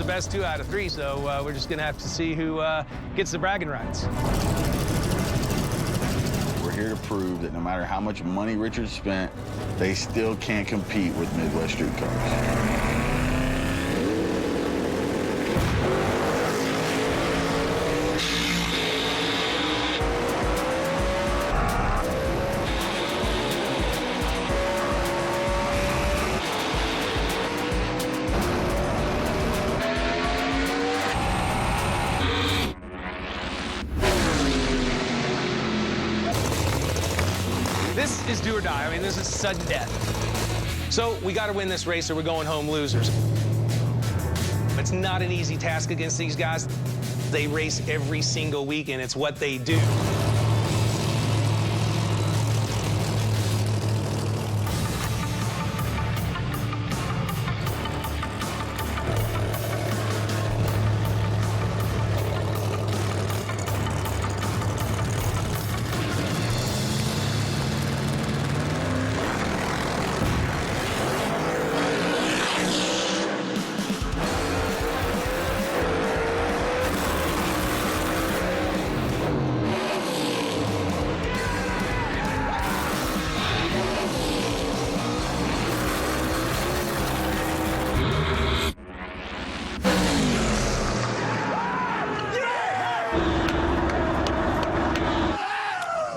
the best 2 out of 3, so we're just gonna have to see who gets the bragging rights. We're here to prove that no matter how much money Richard spent, they still can't compete with Midwest street cars. This is do or die. I mean, this is sudden death. So we got to win this race or we're going home losers. It's not an easy task against these guys. They race every single week, and it's what they do.